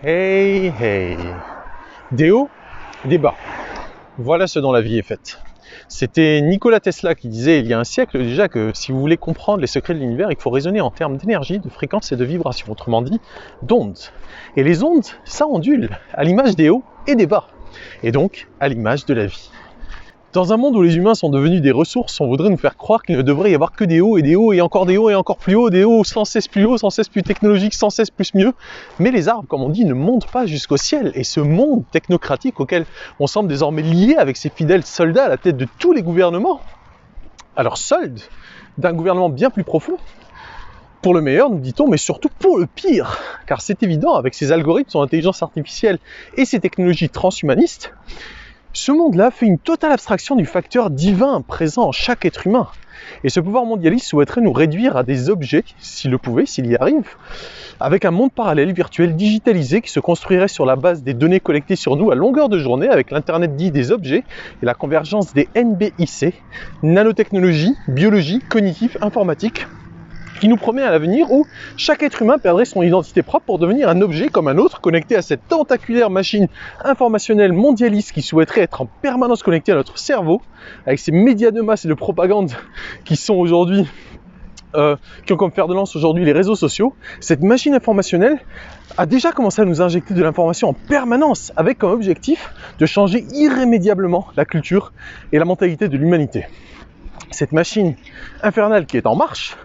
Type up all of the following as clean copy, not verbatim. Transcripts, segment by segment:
Hey, hey. Des hauts, des bas. Voilà ce dont la vie est faite. C'était Nikola Tesla qui disait il y a un siècle déjà que si vous voulez comprendre les secrets de l'univers, il faut raisonner en termes d'énergie, de fréquence et de vibration, autrement dit d'ondes. Et les ondes, ça ondule, à l'image des hauts et des bas, et donc à l'image de la vie. Dans un monde où les humains sont devenus des ressources, on voudrait nous faire croire qu'il ne devrait y avoir que des hauts et encore des hauts et encore plus hauts, des hauts sans cesse plus technologiques, sans cesse plus mieux. Mais les arbres, comme on dit, ne montent pas jusqu'au ciel. Et ce monde technocratique auquel on semble désormais lié avec ses fidèles soldats à la tête de tous les gouvernements, alors solde d'un gouvernement bien plus profond, pour le meilleur, nous dit-on, mais surtout pour le pire. Car c'est évident, avec ses algorithmes, son intelligence artificielle et ses technologies transhumanistes, ce monde-là fait une totale abstraction du facteur divin présent en chaque être humain. Et ce pouvoir mondialiste souhaiterait nous réduire à des objets, s'il le pouvait, s'il y arrive, avec un monde parallèle, virtuel, digitalisé, qui se construirait sur la base des données collectées sur nous à longueur de journée, avec l'internet dit des objets et la convergence des NBIC, nanotechnologie, biologie, cognitif, informatique, qui nous promet à l'avenir où chaque être humain perdrait son identité propre pour devenir un objet comme un autre, connecté à cette tentaculaire machine informationnelle mondialiste qui souhaiterait être en permanence connectée à notre cerveau, avec ces médias de masse et de propagande qui sont aujourd'hui, qui ont comme fer de lance aujourd'hui les réseaux sociaux. Cette machine informationnelle a déjà commencé à nous injecter de l'information en permanence, avec comme objectif de changer irrémédiablement la culture et la mentalité de l'humanité. Cette machine infernale qui est en marche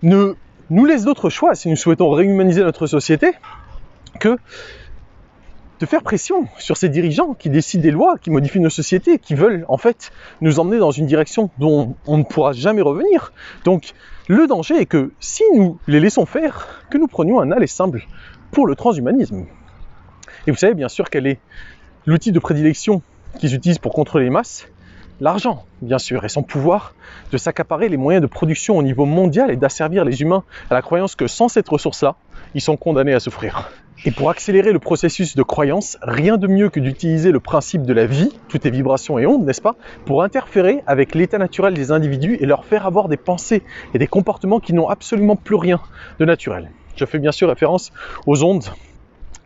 ne nous laisse d'autre choix, si nous souhaitons réhumaniser notre société, que de faire pression sur ces dirigeants qui décident des lois, qui modifient nos sociétés, qui veulent en fait nous emmener dans une direction dont on ne pourra jamais revenir. Donc le danger est que si nous les laissons faire, que nous prenions un aller simple pour le transhumanisme. Et vous savez bien sûr quel est l'outil de prédilection qu'ils utilisent pour contrôler les masses ? L'argent, bien sûr, et son pouvoir de s'accaparer les moyens de production au niveau mondial et d'asservir les humains à la croyance que sans cette ressource-là, ils sont condamnés à souffrir. Et pour accélérer le processus de croyance, rien de mieux que d'utiliser le principe de la vie, toutes les vibrations et ondes, n'est-ce pas, pour interférer avec l'état naturel des individus et leur faire avoir des pensées et des comportements qui n'ont absolument plus rien de naturel. Je fais bien sûr référence aux ondes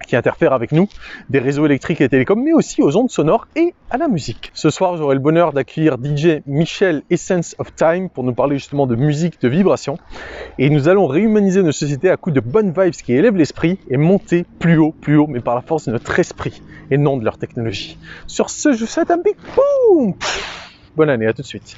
qui interfèrent avec nous, des réseaux électriques et télécoms, mais aussi aux ondes sonores et à la musique. Ce soir, j'aurai le bonheur d'accueillir DJ Michel Essence of Time pour nous parler justement de musique, de vibration. Et nous allons réhumaniser nos sociétés à coups de bonnes vibes qui élèvent l'esprit et monter plus haut, mais par la force de notre esprit et non de leur technologie. Sur ce, je vous souhaite un big boom. Bonne année, à tout de suite.